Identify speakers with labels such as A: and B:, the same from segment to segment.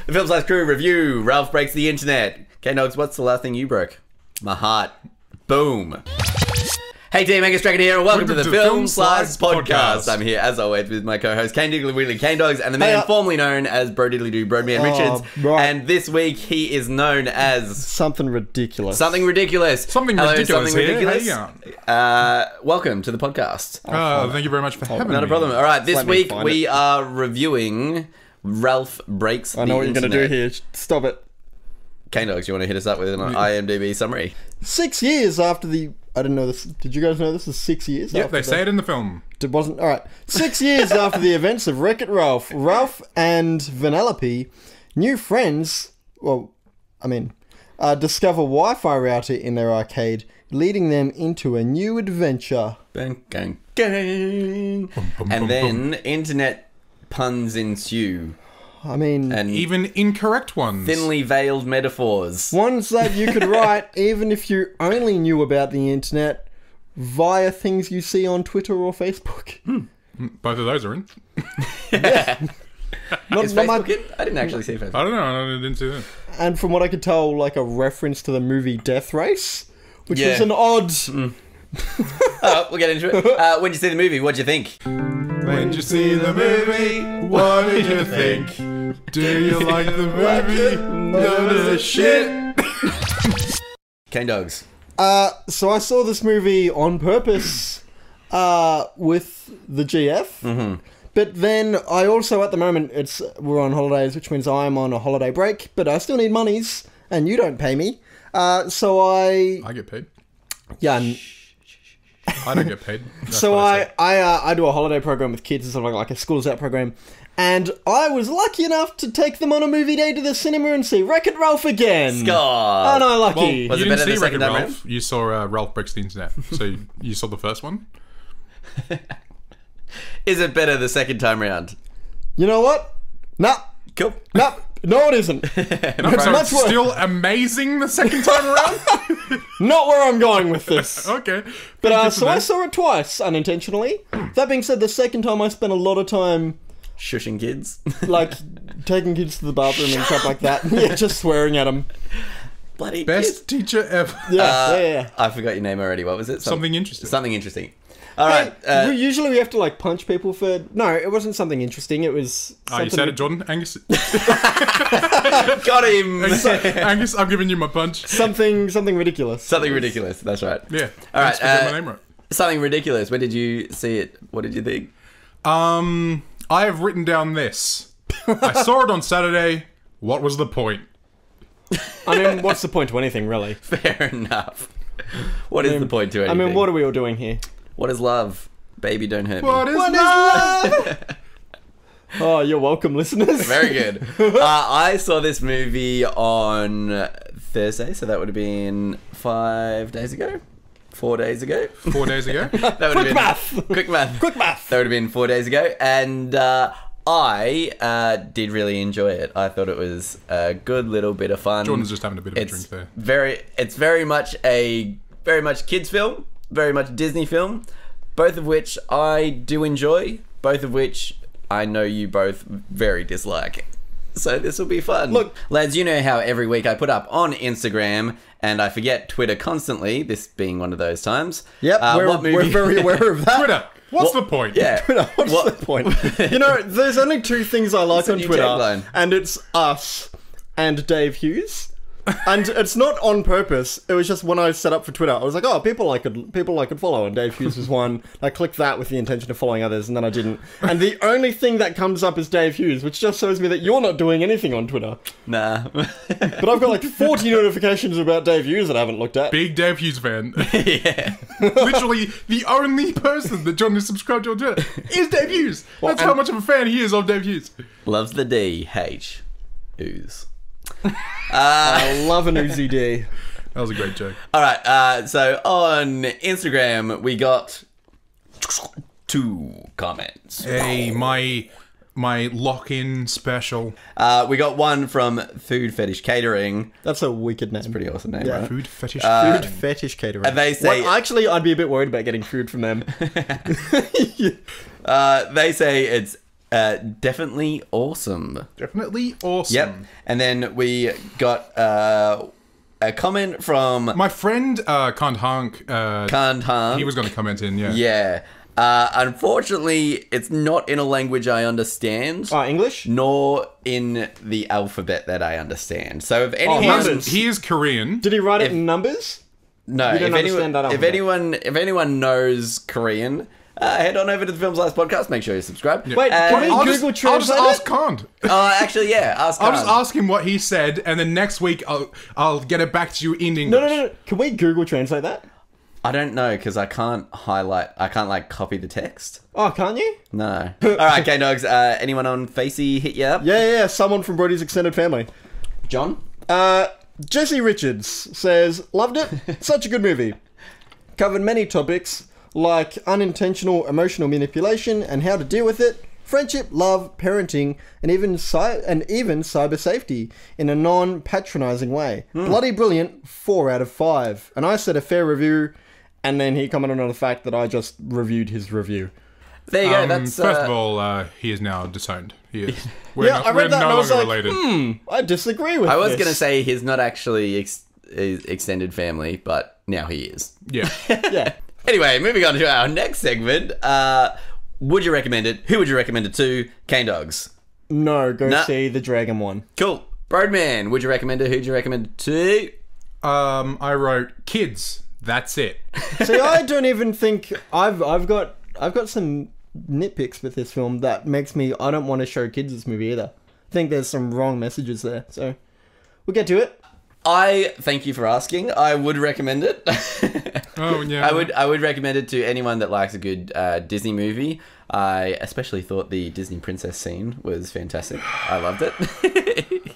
A: The Film Slice Crew review. Ralph breaks the internet. Okay, Nogs, what's the last thing you broke? My heart. Boom. Hey team, Angus Dragon here, and welcome to the Film Slice Podcast. I'm here, as always, with my co-host, Kane Diggly Wiggly Kane Dogs, and the man formerly known as Bro Diddly Doo, Broadman Richards.
B: Right.
A: And this week, he is known as...
B: Something ridiculous.
A: Something ridiculous.
C: Something ridiculous here.
A: Welcome to the podcast.
C: Thank you very much for having me.
A: Not a problem. All right, this week we are reviewing Ralph Breaks the Internet.
B: I know what you're going to do here. Stop it.
A: Kane Dogs, you want to hit us up with an IMDb summary?
B: 6 years after the... I didn't know this. Did you guys know this is 6 years?
C: Yep, they say it in the film.
B: It wasn't... Alright. 6 years after the events of WreckIt Ralph, Ralph and Vanellope, new friends... Well, I mean... discover Wi-Fi router in their arcade, leading them into a new adventure.
A: Bang, gang, gang. And then internet puns ensue.
B: I mean...
A: And
C: even incorrect ones.
A: Thinly veiled metaphors.
B: Ones that you could write even if you only knew about the internet via things you see on Twitter or Facebook.
C: Both of those are in.
A: Yeah.
B: Not
A: Is Facebook in? I didn't actually see Facebook.
C: I don't know. I didn't see that.
B: And from what I could tell, like a reference to the movie Death Race, which was an odd...
A: Oh, we'll get into it. When did you see the movie? What'd you think?
C: When did you see the movie? What did you think? Do you like the movie? No shit.
A: Kane Dogs.
B: So I saw this movie on purpose with the GF. But then I also, at the moment, we're on holidays, which means I'm on a holiday break, but I still need monies, and you don't pay me. So I
C: get paid.
B: Yeah.
C: I don't get paid.
B: So I do a holiday program with kids and stuff like a school's out program, and I was lucky enough to take them on a movie day to the cinema and see WreckIt Ralph again.
A: Score.
B: Aren't I lucky?
C: Well,
A: Was it
C: you didn't
A: better
C: see
A: the second
C: WreckIt
A: time
C: Ralph. You saw Ralph Breaks the Internet. So you saw the first one.
A: Is it better the second time round?
B: You know what? Nah.
A: Cool.
B: Nah. No, it isn't.
C: So it's still amazing the second time around?
B: Not where I'm going with this.
C: Okay.
B: But so I saw it twice, unintentionally. That being said, the second time I spent a lot of time...
A: Shushing kids.
B: Like, taking kids to the bathroom and crap like that. Yeah, just swearing at them.
A: Bloody
C: Best
A: kids.
C: teacher ever.
B: Yeah.
A: I forgot your name already. What was it?
C: Something interesting.
A: Something interesting. All right.
B: Usually we have to, like, punch people for... No, it wasn't something interesting. It was...
C: You said it, Jordan. Angus.
A: Got him.
C: Angus, I'm giving you my punch.
B: Something ridiculous.
A: Something ridiculous. That's right.
C: Yeah.
A: All right.
C: Thanks for getting my name right.
A: Something ridiculous. When did you see it? What did you think?
C: I have written down this. I saw it on Saturday. What was the point?
B: I mean, what's the point to anything, really?
A: Fair enough. What is the point to anything?
B: I mean, what are we all doing here?
A: What is love? Baby, don't hurt me.
C: What is love?
B: Oh, you're welcome, listeners.
A: Very good. I saw this movie on Thursday, so that would have been 5 days ago. 4 days ago.
C: 4 days ago.
A: That would have been
B: math.
A: Quick math.
B: Quick math.
A: That would have been 4 days ago, and I did really enjoy it. I thought it was a good little bit of fun.
C: Jordan's just having a bit of a drink there.
A: It's very much kids film, very much Disney film, both of which I do enjoy, both of which I know you both very dislike. So this will be fun.
B: Look,
A: lads, you know how every week I put up on Instagram, and I forget Twitter constantly, this being one of those times.
B: Yep, we're very aware of that.
C: Twitter. What's the point?
A: Yeah.
B: Twitter, what's the point? You know, there's only two things I like on Twitter,
A: tagline.
B: and it's us and Dave Hughes. And it's not on purpose. It was just when I set up for Twitter, I was like, oh, people I could follow, and Dave Hughes was one. I clicked that with the intention of following others, and then I didn't. And the only thing that comes up is Dave Hughes, which just shows me that you're not doing anything on Twitter.
A: Nah.
B: But I've got like 40 notifications about Dave Hughes that I haven't looked at.
C: Big Dave Hughes fan.
A: Yeah.
C: Literally, the only person that John is subscribed to on Twitter is Dave Hughes. That's how much of a fan he is of Dave Hughes.
A: Loves the D-H. Ooze.
B: I love an Uzi D.
C: That was a great joke.
A: All right, so on Instagram, we got 2 comments.
C: Hey, my lock-in special.
A: We got one from Food Fetish Catering.
B: That's a wicked name.
A: Pretty awesome name,
B: Yeah.
A: right?
C: Food fetish.
B: Food Fetish Catering.
A: And they say...
B: Well, actually, I'd be a bit worried about getting food from them.
A: They say it's Definitely awesome.
C: Definitely awesome.
A: Yep. And then we got a comment from
C: My friend Can't Honk.
A: Can't Harm.
C: He was going to comment in, yeah.
A: Yeah. Unfortunately, it's not in a language I understand.
B: English?
A: Nor in the alphabet that I understand. So if anyone...
B: numbers.
C: He is Korean.
B: Did he write it in numbers?
A: No,
B: You don't
A: if
B: understand that
A: if anyone knows Korean, head on over to the Films Lives podcast. Make sure you subscribe.
B: Wait, can we
C: I'll
B: Google
C: just, I'll just
B: Translate
C: ask
B: it?
C: Kant.
A: Actually, yeah, ask.
C: I'll just
A: Khan.
C: ask him what he said, and then next week I'll get it back to you in English.
B: No. Can we Google Translate that?
A: I don't know because I can't highlight. I can't like copy the text.
B: Oh, can't you?
A: No. All right, K-Dogs. Anyone on Facey hit you up?
B: Yeah. Someone from Brody's extended family.
A: John.
B: Jesse Richards says, loved it. Such a good movie. Covered many topics like unintentional emotional manipulation and how to deal with it, friendship, love, parenting, and even cyber safety in a non-patronizing way. Bloody brilliant, 4 out of 5. And I said a fair review, and then he commented on the fact that I just reviewed his review.
A: There you go. That's
C: First of all, he is now disowned. He is. We're
B: I read that
C: no
B: and I was
C: longer
B: like,
C: related.
B: I disagree with
A: I was
B: this.
A: going to say he's not actually extended family, but now he is.
C: Yeah.
B: Yeah.
A: Anyway, moving on to our next segment. Would you recommend it? Who would you recommend it to? K-Dogs.
B: No, go
A: Nah.
B: see the Dragon one.
A: Cool. Broadman, would you recommend it? Who'd you recommend it to?
C: I wrote kids. That's it.
B: See, I don't even think I've got some nitpicks with this film that makes me I don't want to show kids this movie either. I think there's some wrong messages there. So we'll get to it.
A: I thank you for asking. I would recommend it.
C: Oh yeah.
A: I would recommend it to anyone that likes a good Disney movie. I especially thought the Disney princess scene was fantastic. I loved it.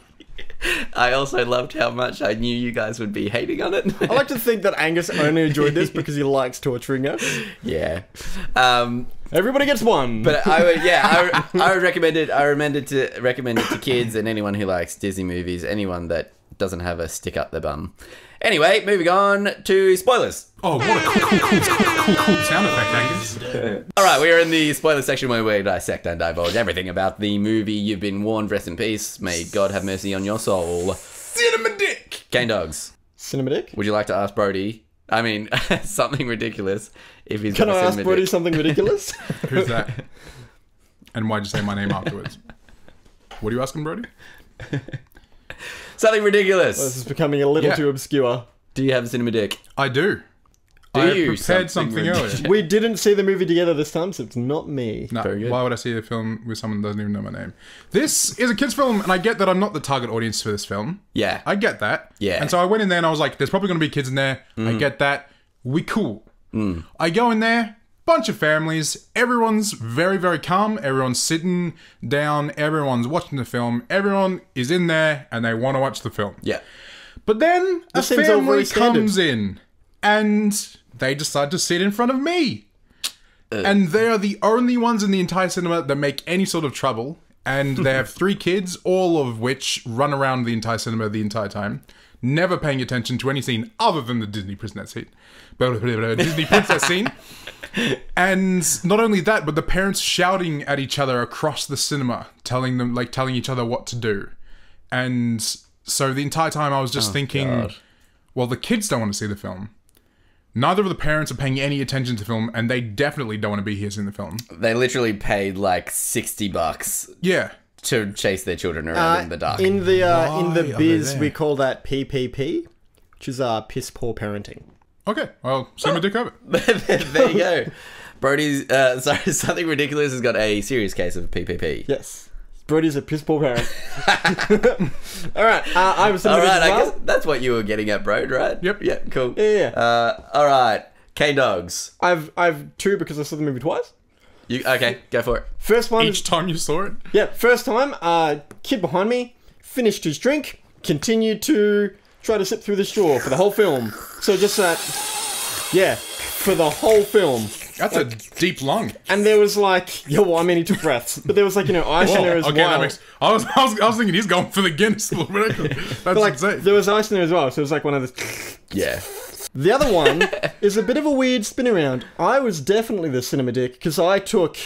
A: I also loved how much I knew you guys would be hating on it.
B: I like to think that Angus only enjoyed this because he likes torturing us.
A: Yeah.
B: Everybody gets one.
A: But I would recommend it. I recommend it to kids and anyone who likes Disney movies, anyone that doesn't have a stick up their bum. Anyway, moving on to spoilers.
C: Oh, what a cool sound effect, Angus.
A: All right, we are in the spoiler section where we dissect and divulge everything about the movie you've been warned. Rest in peace. May God have mercy on your soul.
C: Cinema dick.
A: Cane Dogs.
B: Cinematic?
A: Would you like to ask Brody? I mean, something ridiculous. If he's
B: Can
A: got
B: I
A: a
B: ask
A: cinema
B: Brody
A: dick.
B: something ridiculous?
C: Who's that? And why'd you say my name afterwards? What are you asking, Brody?
A: Something ridiculous.
B: This is becoming a little
C: Yeah.
B: too obscure.
A: Do you have a cinema dick?
C: I do.
A: Do
C: I
A: you?
C: prepared something
A: ridiculous?
C: earlier.
B: We didn't see the movie together this time, so it's not me.
C: No,
A: Very good.
C: why would I see a film with someone that doesn't even know my name? This is a kid's film, and I get that I'm not the target audience for this film.
A: Yeah.
C: I get that.
A: Yeah.
C: And so I went in there and I was like, there's probably going to be kids in there. I get that. We cool. I go in there, bunch of families. Everyone's very, very calm. Everyone's sitting down. Everyone's watching the film. Everyone is in there and they want to watch the film.
A: Yeah.
C: But then a
B: seems all
C: family
B: very standard.
C: comes in and they decide to sit in front of me. And they are the only ones in the entire cinema that make any sort of trouble. And they have 3 kids, all of which run around the entire cinema the entire time, never paying attention to any scene other than the Disney princess scene. Disney princess scene. And not only that, but the parents shouting at each other across the cinema, telling each other what to do. And so the entire time I was just thinking,
A: God.
C: well, the kids don't want to see the film. Neither of the parents are paying any attention to the film, and they definitely don't want to be here seeing the film.
A: They literally paid like $60
C: Yeah.
A: to chase their children around in the dark.
B: In the
C: are they
B: biz,
C: there?
B: we call that PPP, which is piss poor parenting.
C: Okay, well, cinema dick over.
A: There you go. Brody's, Something Ridiculous has got a serious case of PPP.
B: Yes. Brody's a piss poor parent. All right, I was
A: All
B: cinematic
A: right,
B: as
A: I
B: well.
A: guess that's what you were getting at, Brode, right?
C: Yep.
A: Yeah, cool.
B: Yeah.
A: All right, K-Dogs.
B: I've 2 because I saw the movie twice.
A: Okay, go for it.
B: First one,
C: Each time you saw it?
B: yeah, first time, kid behind me finished his drink, continued to try to sip through the straw for the whole film. So just that, yeah, for the whole film.
C: That's a deep lung.
B: And there was like, yeah, well, I mean, he took breaths, but there was like, ice in there as
C: okay,
B: well.
C: that makes. I was thinking he's going for the Guinness World Record. That's
B: Like,
C: insane.
B: there was ice in there as well, so it was like one of the.
A: Yeah.
B: The other one is a bit of a weird spin around. I was definitely the cinema dick because I took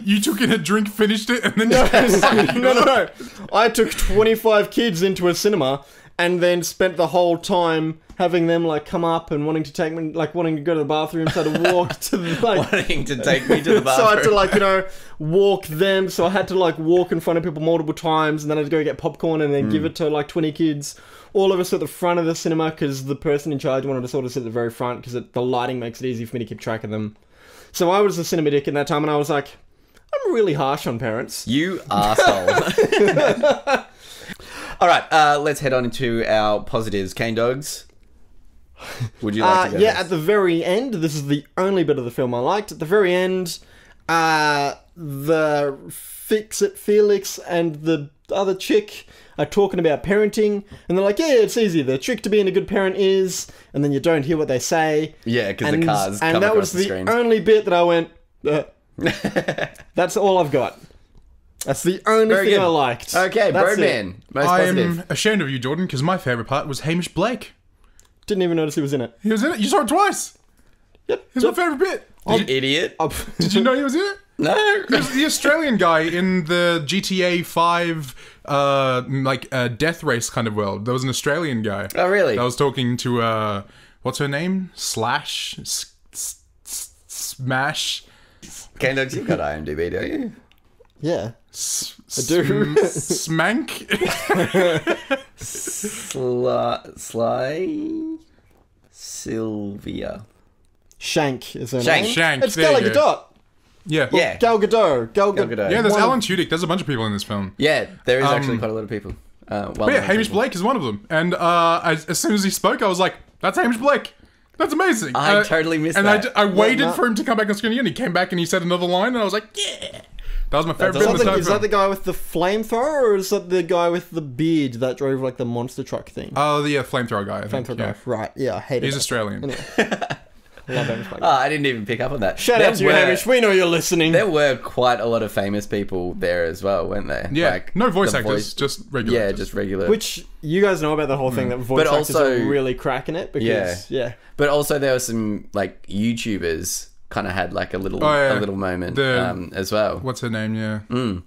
C: You took in a drink, finished it, and then
B: No. I took 25 kids into a cinema and then spent the whole time having them like come up and wanting to take me, like wanting to go to the bathroom, so I had to walk to the like
A: Wanting to take me to the bathroom.
B: So I had to like, you know, walk them. So I had to like walk in front of people multiple times, and then I had to go get popcorn and then give it to like 20 kids. All of us at the front of the cinema because the person in charge wanted to sort of sit at the very front because the lighting makes it easy for me to keep track of them. So I was the cinema dick in that time, and I was like, I'm really harsh on parents.
A: You arsehole. All right, let's head on into our positives. Cane Dogs, would you like to go first?
B: At the very end, this is the only bit of the film I liked. At the very end, the Fix-It Felix and the other chick are talking about parenting, and they're like, yeah, it's easy. The trick to being a good parent is, and then you don't hear what they say.
A: Yeah, because the cars come
B: and that
A: across
B: was
A: the screen.
B: only bit that I went, that's all I've got. That's the only
A: Very
B: thing
A: good.
B: I liked.
A: Okay,
B: That's
A: Birdman, most
C: I'm
A: positive.
C: ashamed of you, Jordan, because my favourite part was Hamish Blake.
B: Didn't even notice he was in it.
C: He was in it. You saw it twice.
B: Yep.
C: He's my favourite bit.
A: You idiot.
C: Did you know he was in it?
A: No.
C: He was the Australian guy in the GTA 5 death race kind of world. There was an Australian guy.
A: Oh, really?
C: That was talking to what's her name? Smash.
A: Cane Dogs, you've got IMDb, don't you?
B: Yeah.
C: I
B: do.
C: Smank.
A: Sly Sylvia.
B: Shank is her
A: Shank.
B: name.
C: Shank,
B: It's
C: there
B: Gal
C: you go.
B: Gadot.
C: Yeah.
A: Yeah.
B: Gal Gadot.
A: Gal Gadot.
C: Yeah, there's
B: One of-
C: Alan Tudyk. There's a bunch of people in this film.
A: Yeah, there is actually quite a lot of people.
C: But yeah, Hamish Blake is one of them. And as soon as he spoke, I was like, that's Hamish Blake. That's amazing.
A: I totally missed
C: and
A: that.
C: I waited
B: no.
C: for him to come back on screen again. He came back and he said another line, and I was like, yeah. That was my favourite bit of the
B: Is that
C: film.
B: the guy with the flamethrower, or is that the guy with the beard that drove like the monster truck thing?
C: Oh, the flamethrower guy. I think.
B: Flamethrower
C: Yeah.
B: guy. Right, yeah, I hate it.
C: He's Australian.
B: Anyway. Love Hamish Blake.
A: I didn't even pick up on that.
B: Shout out to you,
A: There were-
B: Hamish. We know you're listening.
A: There were quite a lot of famous people there as well, weren't there?
C: Yeah,
A: Like,
C: no voice
A: the
C: actors, just regular
A: Yeah,
C: actors.
A: just regular.
B: Which you guys know about the whole thing that voice
A: But
B: actors
A: also-
B: are really cracking it because yeah.
A: But also there were some like YouTubers kind of had like a little moment as well.
C: What's her name? Yeah.
B: Apparently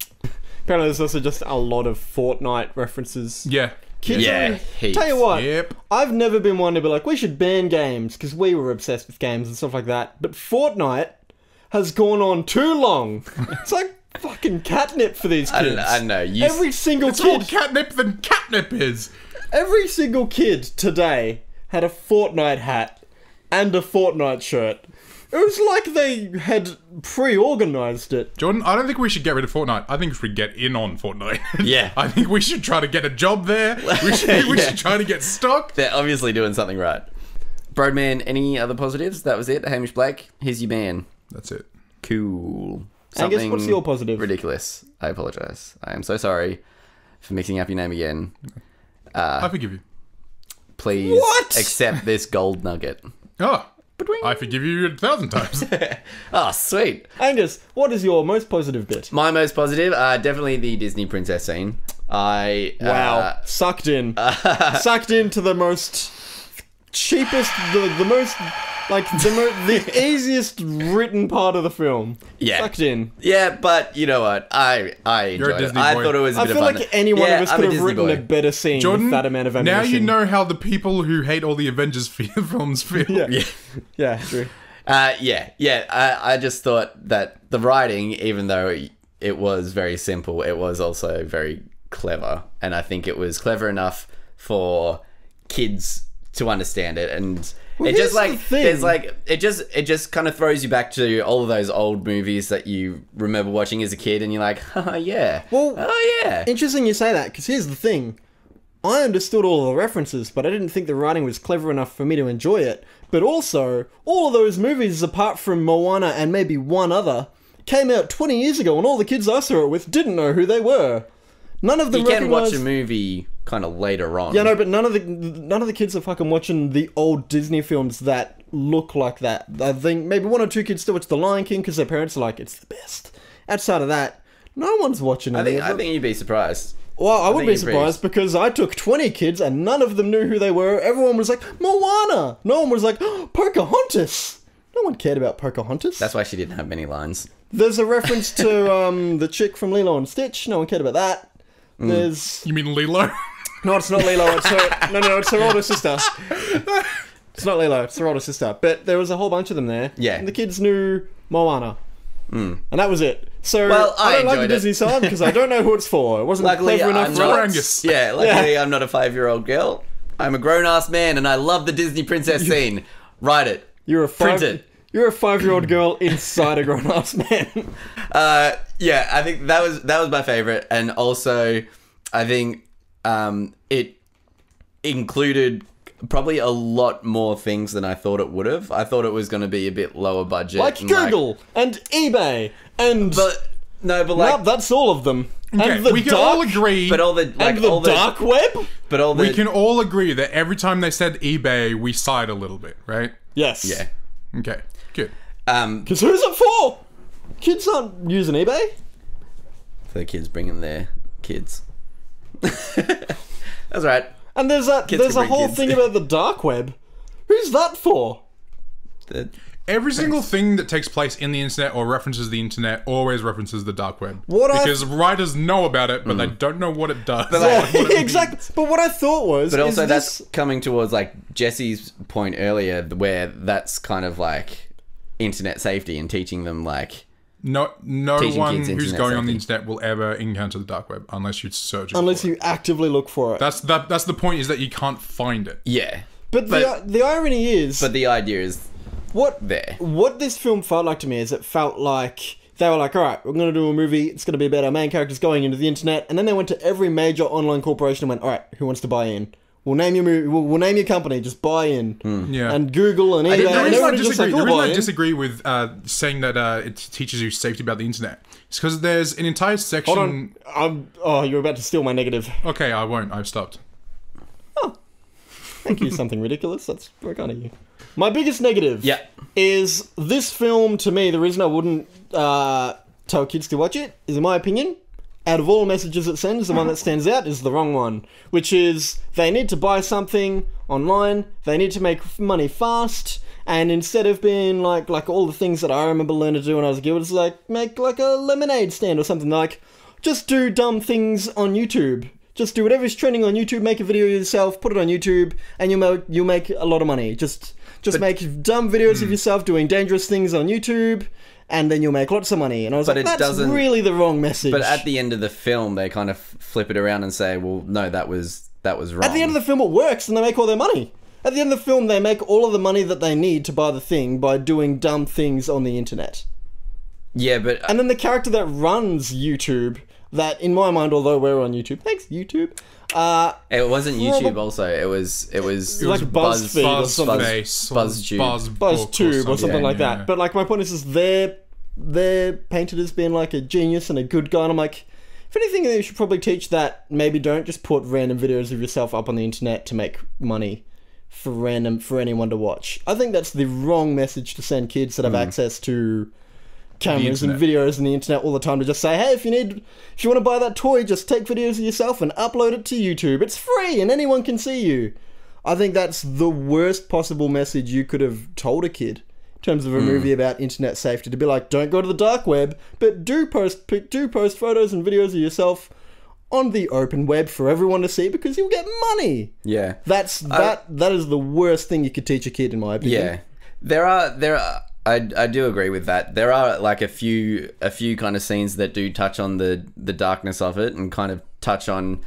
B: there's also just a lot of Fortnite references.
C: Yeah.
B: Kids
A: Yeah,
B: are-
A: heaps.
B: Tell you what,
C: Yep.
B: I've never been one to be like, we should ban games, because we were obsessed with games and stuff like that. But Fortnite has gone on too long. It's like fucking catnip for these kids.
A: I don't know.
B: Every single
C: It's more
B: kid,
C: catnip than catnip is.
B: every single kid today had a Fortnite hat and a Fortnite shirt. It was like they had pre-organized it.
C: Jordan, I don't think we should get rid of Fortnite. I think we should get in on Fortnite.
A: Yeah.
C: I think we should try to get a job there. We should try to get stock.
A: They're obviously doing something right. Broadman, any other positives? That was it. Hamish Blake, he's your man.
C: That's it.
A: Cool.
B: Angus, what's your positive?
A: Ridiculous. I apologize. I am so sorry for mixing up your name again.
C: I forgive you.
A: Please
B: What?
A: accept this gold nugget.
C: Oh, I forgive you 1,000 times.
A: Oh, sweet.
B: Angus, what is your most positive bit?
A: My most positive, definitely the Disney princess scene.
B: Wow. Sucked in. Sucked into the most cheapest, the most, like, the easiest written part of the film.
A: Yeah.
B: Sucked in.
A: Yeah, but you know what? I
C: You're a
A: enjoyed it.
C: Disney
A: I
C: boy.
A: thought it was a
B: I
A: bit
B: feel
A: of fun.
B: like any one of us
A: I'm
B: could
A: a
B: have
A: Disney
B: written
A: boy.
B: a better scene
C: Jordan,
B: with that amount of ammunition.
C: now you know how the people who hate all the Avengers films feel.
B: Yeah. Yeah, true.
A: I just thought that the writing, even though it was very simple, it was also very clever, and I think it was clever enough for kids to understand it, and it just
B: here's
A: like
B: the thing.
A: there's like it just kind of throws you back to all of those old movies that you remember watching as a kid, and you're like, oh yeah,
B: Well,
A: oh yeah.
B: Interesting you say that, because here's the thing. I understood all the references, but I didn't think the writing was clever enough for me to enjoy it. But also, all of those movies, apart from Moana and maybe one other, came out 20 years ago, and all the kids I saw it with didn't know who they were. None of them
A: You can watch
B: recognized...
A: a movie kind of later on.
B: Yeah, no, but none of the kids are fucking watching the old Disney films that look like that. I think maybe one or two kids still watch The Lion King because their parents are like, it's the best. Outside of that, no one's watching it.
A: I think you'd be surprised.
B: Well, I would be
A: think you're
B: surprised because I took 20 kids and none of them knew who they were. Everyone was like, Moana! No one was like, oh, Pocahontas! No one cared about Pocahontas.
A: That's why she didn't have many lines.
B: There's a reference to the chick from Lilo and Stitch. No one cared about that. There's...
C: You mean Lilo?
B: No, it's not Lilo. It's her... No, it's her older sister. It's not Lilo. It's her older sister. But there was a whole bunch of them there.
A: Yeah.
B: And the kids knew Moana. And that was it. So
A: Well,
B: I don't like the
A: enjoyed it.
B: Disney side because I don't know who it's for. It wasn't
A: Luckily,
B: clever enough
A: I'm
B: for
A: not.
C: Angus.
A: Yeah, luckily I'm not a 5-year-old girl. I'm a grown-ass man, and I love the Disney princess scene. Write it.
B: You're a
A: Print it.
B: You're a 5-year-old girl inside a grown-ass man.
A: Yeah, I think that was my favorite, and also I think it included probably a lot more things than I thought it would have. I thought it was going to be a bit lower budget,
B: Like
A: and
B: Google and eBay and...
A: but like,
B: Well, that's all of them.
C: Okay,
B: And the
C: we can
B: dark,
C: all agree.
A: but all the like
B: and the
A: all the
B: dark web?
A: but all the
C: we can all agree that every time they said eBay, we sighed a little bit, right?
B: Yes.
A: yeah.
C: Okay, good.
B: Because who's it for? Kids aren't using eBay.
A: For the kids bringing their kids. That's right.
B: And there's
A: Kids
B: a
A: can bring
B: whole
A: kids.
B: thing about the dark web. Who's that for?
C: Every single thing that takes place in the internet or references the internet always references the dark web.
B: What I-
C: because writers know about it, but they don't know what it does.
B: Yeah,
C: what it means.
B: exactly. But what I thought was...
A: But also
B: is
A: that's
B: this...
A: coming towards like Jesse's point earlier, where that's kind of like internet safety and teaching them like
C: No
A: Teaching
C: one
A: kids
C: who's
A: internet
C: going on the
A: safety.
C: internet will ever encounter the dark web unless you search it.
B: Unless
C: for
B: you
C: it.
B: actively look for it.
C: That's the point, is that you can't find it.
A: yeah.
B: But the irony is...
A: But the idea is
B: What
A: there.
B: What this film felt like to me is it felt like they were like, all right, we're going to do a movie. It's going to be about our main characters going into the internet. And then they went to every major online corporation and went, all right, who wants to buy in? We'll name your movie. We'll name your company. Just buy in.
C: Yeah.
B: And Google and eBay.
C: The
B: and
C: reason I
B: everybody just
C: disagree,
B: like,
C: the
B: "We'll
C: reason
B: buy
C: I
B: in."
C: disagree with saying that it teaches you safety about the internet is because there's an entire section.
B: Hold on. You're about to steal my negative.
C: Okay, I won't. I've stopped.
B: Thank you. Something ridiculous. That's very kind of you. My biggest negative
A: Yeah.
B: is this film, to me, the reason I wouldn't tell kids to watch it is, in my opinion, out of all messages it sends, the one that stands out is the wrong one, which is they need to buy something online, they need to make money fast, and instead of being like all the things that I remember learning to do when I was a kid, it's like make like a lemonade stand or something, like just do dumb things on YouTube. Just do whatever's trending on YouTube, make a video yourself, put it on YouTube, and you'll make a lot of money. Just make dumb videos of yourself doing dangerous things on YouTube, and then you'll make lots of money. And I was
A: But
B: like,
A: it
B: that's
A: doesn't-
B: really the wrong message.
A: But at the end of the film, they kind of flip it around and say, "Well, no, that was wrong."
B: At the end of the film, it works, and they make all their money. At the end of the film, they make all of the money that they need to buy the thing by doing dumb things on the internet.
A: yeah, but
B: And then the character that runs YouTube, that in my mind, although we're on YouTube, thanks YouTube,
A: it wasn't YouTube. Also, it was
B: like BuzzFeed or something.
A: BuzzTube.
B: BuzzTube or something like
C: yeah.
B: that. But like my point is they're painted as being like a genius and a good guy, and I'm like, if anything, they should probably teach that maybe don't just put random videos of yourself up on the internet to make money for anyone to watch. I think that's the wrong message to send kids that have access to cameras and
C: internet.
B: videos and the internet all the time, to just say, hey, if you want to buy that toy, just take videos of yourself and upload it to YouTube. It's free and anyone can see you. I think that's the worst possible message you could have told a kid in terms of a movie about internet safety, to be like, don't go to the dark web, but do post photos and videos of yourself on the open web for everyone to see, because you'll get money.
A: Yeah,
B: That is the worst thing you could teach a kid, in my opinion.
A: yeah. There are. I do agree with that. There are like a few kind of scenes that do touch on the darkness of it, and kind of touch on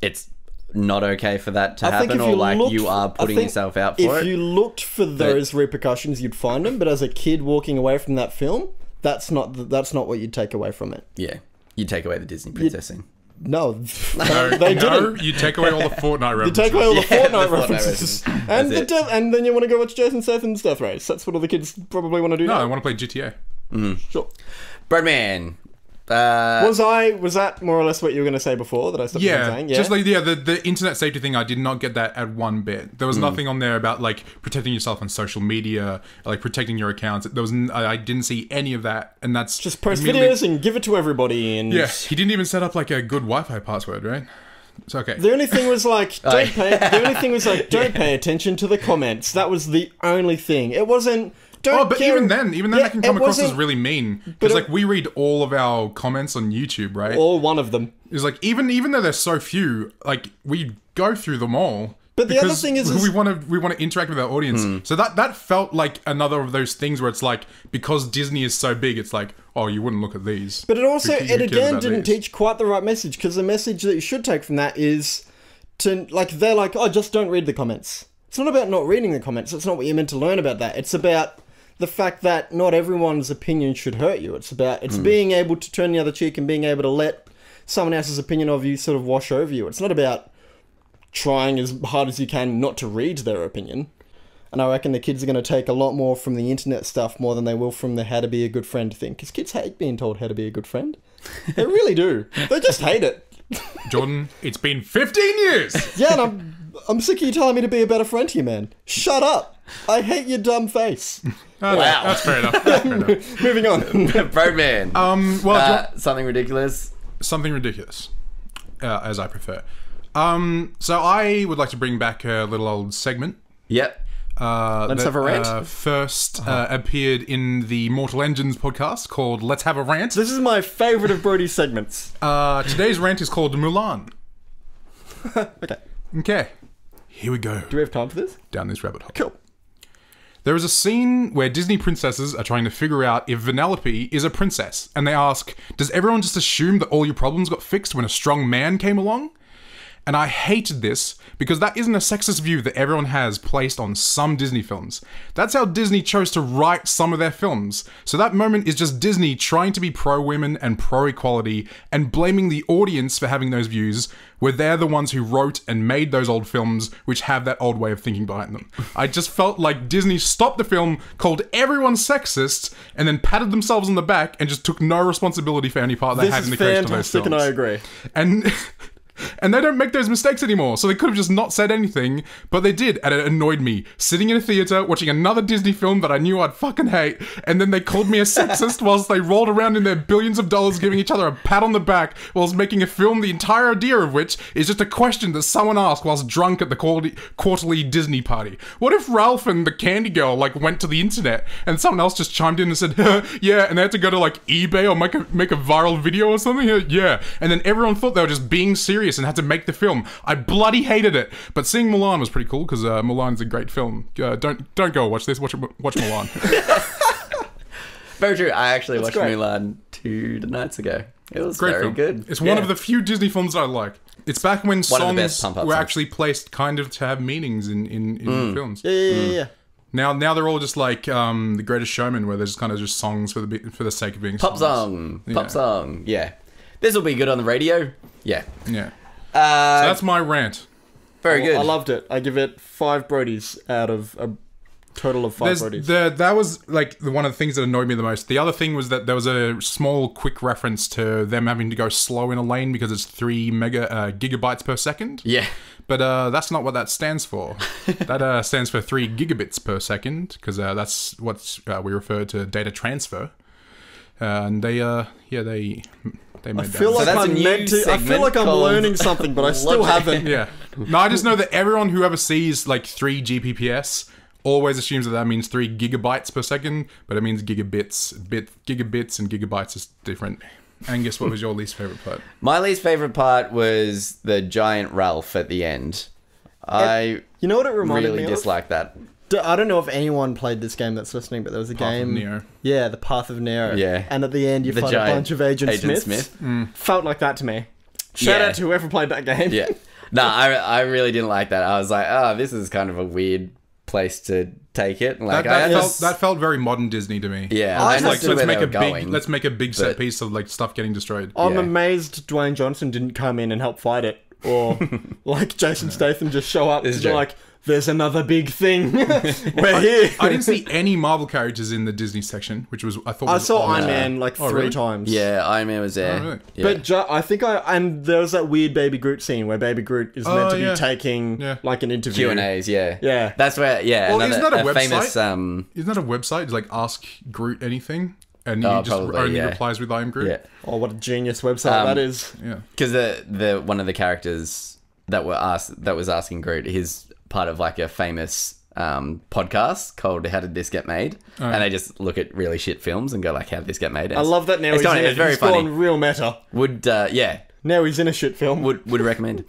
A: it's not okay for that to happen, or like you are putting yourself out for it.
B: If you looked for those repercussions, you'd find them. But as a kid walking away from that film, that's not what you'd take away from it.
A: Yeah, you take away the Disney princess scene.
B: No,
C: No,
B: they didn't.
C: you take away all the Fortnite
B: You
C: references.
B: take away all the
A: Yeah,
B: Fortnite
A: the Fortnite
B: references,
A: references.
B: and
A: That's
B: and then you want to go watch Jason Statham's Death Race. That's what all the kids probably want to do.
C: No, I
B: now.
C: want to play GTA.
B: Sure.
A: Birdman.
B: Was that more or less what you were going to say before that I stopped you from
C: Yeah,
B: saying? Yeah,
C: just like the internet safety thing, I did not get that at one bit. There was nothing on there about like protecting yourself on social media, like protecting your accounts. I didn't see any of that, and that's
B: just post
C: immediately-
B: videos and give it to everybody. And
C: Yeah, he didn't even set up like a good Wi-Fi password, right? It's okay.
B: The only thing was like, don't pay attention to the comments. That was the only thing. It wasn't.
C: But even then that can come across as really mean. Because like we read all of our comments on YouTube, right?
B: All one of them.
C: It's like even though there's so few, like we go through them all.
B: But the other thing is
C: we want to interact with our audience. So that felt like another of those things where it's like, because Disney is so big, it's like, oh, you wouldn't look at these.
B: But it also didn't
C: these?
B: teach quite the right message, because the message that you should take from that is to like, they're like, oh, just don't read the comments. It's not about not reading the comments. It's not what you're meant to learn about that. It's about the fact that not everyone's opinion should hurt you. It's about being able to turn the other cheek and being able to let someone else's opinion of you sort of wash over you. It's not about trying as hard as you can not to read their opinion. And I reckon the kids are going to take a lot more from the internet stuff more than they will from the how to be a good friend thing. Because kids hate being told how to be a good friend. They really do. They just hate it.
C: Jordan, it's been 15 years!
B: Yeah, and I'm sick of you telling me to be a better friend to you, man. Shut up. I hate your dumb face.
A: Wow.
C: That's fair enough.
B: Moving on.
A: Birdman. Something ridiculous.
C: Something ridiculous, as I prefer. So I would like to bring back a little old segment.
A: Yep.
B: Let's have a rant.
C: First appeared in the Mortal Engines podcast called Let's Have a Rant.
B: This is my favourite of Brody's segments.
C: Today's rant is called Mulan. Okay. Here we go.
B: Do we have time for this?
C: Down this rabbit hole.
B: Cool.
C: There is a scene where Disney princesses are trying to figure out if Vanellope is a princess. And they ask, does everyone just assume that all your problems got fixed when a strong man came along? And I hated this because that isn't a sexist view that everyone has placed on some Disney films. That's how Disney chose to write some of their films. So that moment is just Disney trying to be pro-women and pro-equality and blaming the audience for having those views, where they're the ones who wrote and made those old films which have that old way of thinking behind them. I just felt like Disney stopped the film, called everyone sexist, and then patted themselves on the back and just took no responsibility for any part they had in the creation of those films.
B: This is fantastic, and I agree.
C: And they don't make those mistakes anymore, so they could have just not said anything, but they did, and it annoyed me. Sitting in a theatre, watching another Disney film that I knew I'd fucking hate, and then they called me a sexist whilst they rolled around in their billions of dollars giving each other a pat on the back whilst making a film the entire idea of which is just a question that someone asked whilst drunk at the quarterly Disney party. What if Ralph and the Candy Girl, went to the internet, and someone else just chimed in and said, yeah, and they had to go to, eBay or make a viral video or something? Yeah. And then everyone thought they were just being serious and had to make the film. I bloody hated it. But seeing Mulan was pretty cool because Mulan's a great film. Don't go watch this. Watch Mulan.
A: Very true. I actually watched Mulan 2 nights ago. It was
C: great
A: very
C: film.
A: good.
C: It's one of the few Disney films that I like. It's back when songs were
A: songs.
C: actually placed kind of to have meanings in films.
B: Yeah.
C: Now they're all just The Greatest Showman, where there's kind of just songs for the sake of being
A: Pop
C: songs.
A: song. Yeah. This will be good on the radio. Yeah.
C: So that's my rant.
A: Very good.
B: I loved it. I give it 5 Brodies out of a total of 5 Brodies.
C: That was one of the things that annoyed me the most. The other thing was that there was a small, quick reference to them having to go slow in a lane because it's 3 gigabytes per second.
A: Yeah.
C: But that's not what that stands for. That stands for 3 gigabits per second because that's what we refer to data transfer. And they made
B: I feel
C: that.
B: like I'm meant to. I feel like I'm learning something, but I still haven't.
C: Yeah. No, I just know that everyone who ever sees 3 Gbps always assumes that means 3 gigabytes per second, but it means gigabits. Gigabits and gigabytes is different. Angus, what was your least favorite part?
A: My least favorite part was the giant Ralph at the end.
B: You know what it reminded me of?
A: Really disliked that.
B: I don't know if anyone played this game that's listening, but there was a game.
C: Path of Neo.
B: Yeah, the Path of Neo.
A: Yeah.
B: And at the end, you fight a bunch of Agent Smiths. Felt like that to me. Shout out to whoever played that game.
A: Yeah. No, I really didn't like that. I was like, oh, this is kind of a weird place to take it.
C: That felt very modern Disney to me.
A: Yeah,
C: let's make a big set piece of stuff getting destroyed.
B: I'm amazed Dwayne Johnson didn't come in and help fight it, or Jason Statham just show up and be there's another big thing. We're here.
C: I didn't see any Marvel characters in the Disney section, which was I
B: saw Iron Man 3 times.
A: Yeah, Iron Man was there.
C: Oh, really?
A: Yeah.
B: But I think and there was that weird Baby Groot scene where Baby Groot is meant to be taking an interview.
A: Q&As, yeah.
B: Yeah.
A: That's where,
C: Well, isn't that a website?
A: famous...
C: Isn't that a website? It's Ask Groot Anything? and he just
A: probably,
C: only
A: yeah.
C: replies with "I am Groot."
A: Yeah.
B: Oh, what a genius website that is.
C: Yeah.
A: Because the one of the characters that was asking Groot, he's part of like a famous podcast called "How Did This Get Made?" And they just look at really shit films and go like, "How did this get made?" And
B: I love that now
A: it's
B: he's in
A: kind of-
B: it.
A: it's very
B: He's
A: funny.
B: gone real meta.
A: Would
B: Now he's in a shit film.
A: would recommend.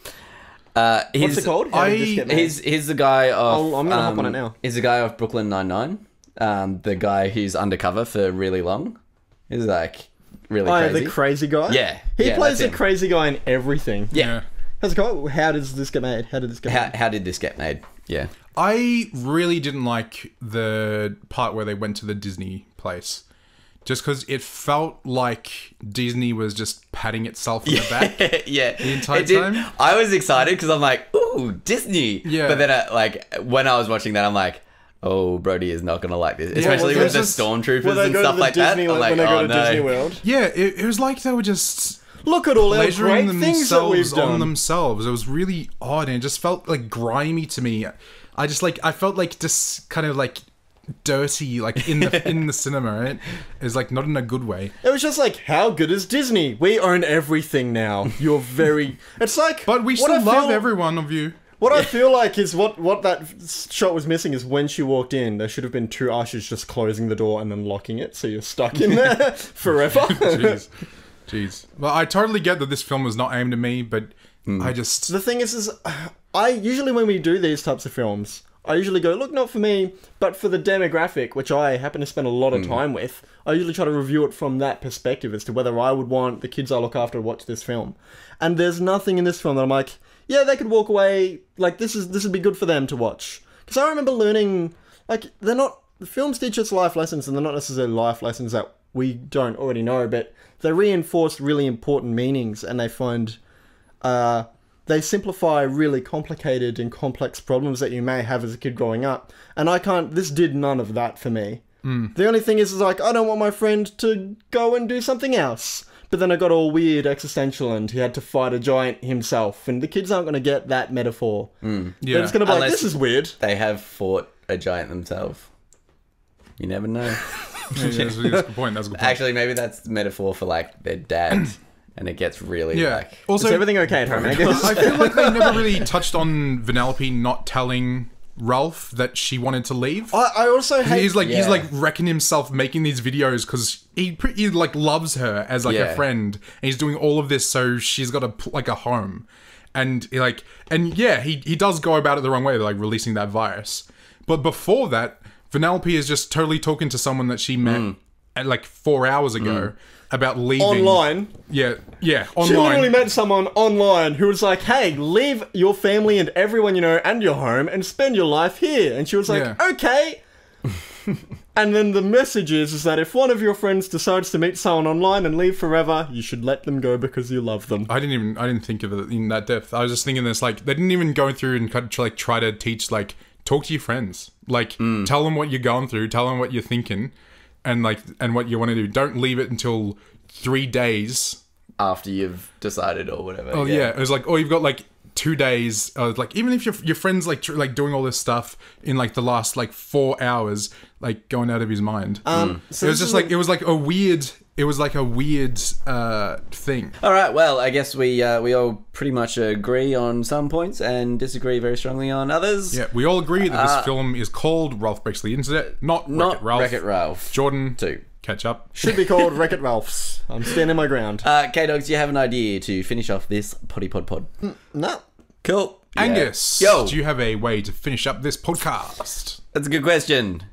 B: What's it called? How did this get made?
A: He's the guy of.
B: I'm gonna hop on it now.
A: He's the guy of Brooklyn Nine-Nine. The guy who's undercover for really long. He's like really
B: Oh,
A: crazy.
B: the crazy guy?
A: Yeah.
B: He
A: Yeah,
B: plays
A: that's
B: the
A: him.
B: crazy guy in everything.
A: Yeah.
B: How's it called? How does this get made? How did this get made?
A: How did this get made? Yeah.
C: I really didn't like the part where they went to the Disney place. Just because it felt like Disney was just patting itself on the back.
A: Yeah.
C: The entire
A: It did-
C: time?
A: I was excited because I'm like, ooh, Disney.
C: Yeah.
A: But then when I was watching that, I'm like, oh, Brody is not going to like this. Especially
B: well,
A: with the
B: it's just-
A: stormtroopers
B: When they
A: and
B: go
A: stuff
B: to
A: like that.
B: Disney,
A: I'm like,
B: when they go
A: oh
B: to
A: no.
B: Disney World.
C: Yeah, it was like they were just
B: Look at all our
C: pleasuring
B: great things that we've
C: themselves
B: done.
C: on themselves. It was really odd and it just felt like grimy to me. I felt like just kind of like dirty, like in the cinema. Right? It's like not in a good way.
B: It was just like, how good is Disney? We own everything now. You're very... It's like...
C: But we
B: what I
C: still love
B: feel-
C: every one of you.
B: What I feel like is what that shot was missing is when she walked in, there should have been two ushers just closing the door and then locking it, so you're stuck in there forever.
C: Jeez. Well, I totally get that this film was not aimed at me, but I just...
B: The thing is I usually, when we do these types of films, I usually go, look, not for me, but for the demographic, which I happen to spend a lot of time with, I usually try to review it from that perspective as to whether I would want the kids I look after to watch this film. And there's nothing in this film that I'm like, yeah, they could walk away, like, this would be good for them to watch. Because I remember learning, like, the films teach us life lessons, and they're not necessarily life lessons that we don't already know, but they reinforce really important meanings, and they find, they simplify really complicated and complex problems that you may have as a kid growing up. And this did none of that for me. The only thing is like, I don't want my friend to go and do something else. But then I got all weird existential and he had to fight a giant himself. And the kids aren't going to get that metaphor.
C: Yeah.
B: They're just going to be like,
A: Unless-
B: this is weird.
A: They have fought a giant themselves. You never know.
C: Yeah, that's a good point. That's a good point.
A: Actually, maybe that's the metaphor for like their dad, and it gets really
C: Yeah.
A: like.
C: Also,
B: Is everything okay at home, Angus?
C: I feel like they never really touched on Vanellope not telling Ralph that she wanted to leave.
B: I also hate...
C: He's like
A: Yeah.
C: wrecking himself making these videos because he like loves her as like
A: Yeah.
C: a friend, and he's doing all of this so she's got a home, and he does go about it the wrong way, like releasing that virus. But before that, Vanellope is just totally talking to someone that she met at like 4 hours ago about leaving
B: Online.
C: Yeah,
B: She literally
C: online.
B: met someone online who was like, hey, leave your family and everyone you know and your home and spend your life here. And she was like,
C: Yeah.
B: okay. And then the message is that if one of your friends decides to meet someone online and leave forever, you should let them go because you love them.
C: I didn't think of it in that depth. I was just thinking this, like, they didn't even go through and try to teach, like, talk to your friends. Like, tell them what you're going through, tell them what you're thinking, and what you want to do. Don't leave it until 3 days.
A: After you've decided or whatever.
C: Oh, yeah. It was like, you've got, like, 2 days. Like, even if your friend's, like, doing all this stuff in, like, the last, like, 4 hours, like, going out of his mind.
B: So
C: it was
B: this
C: just,
B: is
C: like, it was like a weird thing.
A: All right. Well, I guess we all pretty much agree on some points and disagree very strongly on others.
C: Yeah, we all agree that this film is called Ralph Breaks the Internet, not
A: Not
C: Wreck-It Ralph.
A: Wreck-It Ralph.
C: Jordan,
A: 2.
C: catch up.
B: Should be called WreckIt Ralph's. I'm standing my ground.
A: K-Dogs, do you have an idea to finish off this potty pod?
B: No.
A: Cool. Yeah.
C: Angus,
A: Yo.
C: do you have a way to finish up this podcast?
A: That's a good question.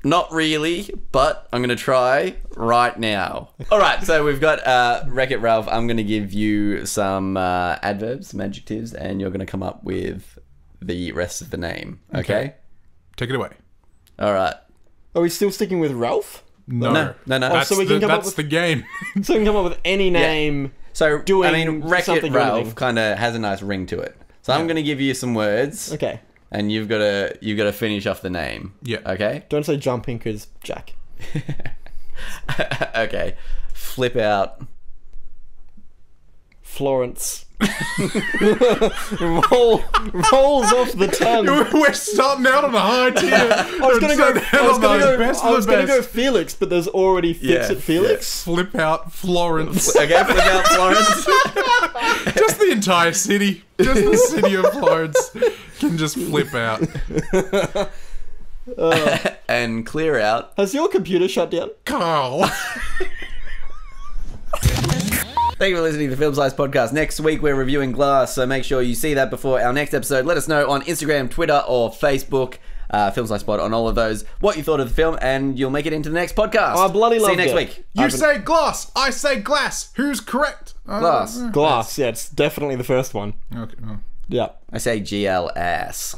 A: Not really, but I'm going to try right now. All right, so we've got Wreck-It Ralph. I'm going to give you some adverbs, some adjectives, and you're going to come up with the rest of the name. Okay?
C: Take it away.
A: All right.
B: Are we still sticking with Ralph?
C: No.
A: No.
C: That's,
B: so we can come up
C: that's
B: with-
C: the game.
B: So we can come up with any name.
A: So,
B: Doing
A: I mean, Wreck-It
B: something or
A: Ralph
B: anything.
A: kind of has a nice ring to it. So I'm going to give you some words,
B: Okay.
A: and you've got to finish off the name.
C: Yeah.
A: Okay?
B: Don't say jumping because Jack.
A: Okay. Flip out.
B: Florence. rolls off the tongue.
C: We're starting out on a high tier.
B: I was gonna go Felix, but there's already Fix It Felix.
C: Flip out Florence.
A: Okay, flip out Florence.
C: Just the entire city. Just the city of Florence can just flip out.
A: And clear out.
B: Has your computer shut down?
C: Carl.
A: Thank you for listening to the Film Slice Podcast. Next week, we're reviewing Glass, so make sure you see that before our next episode. Let us know on Instagram, Twitter, or Facebook, Film Slice Pod, on all of those, what you thought of the film, and you'll make it into the next podcast.
B: I bloody loved it.
A: See you next week.
C: You say glass, I say glass. Who's correct?
A: Glass.
B: Glass, yeah, it's definitely the first one.
C: Okay.
B: Yeah.
A: I say GL ass.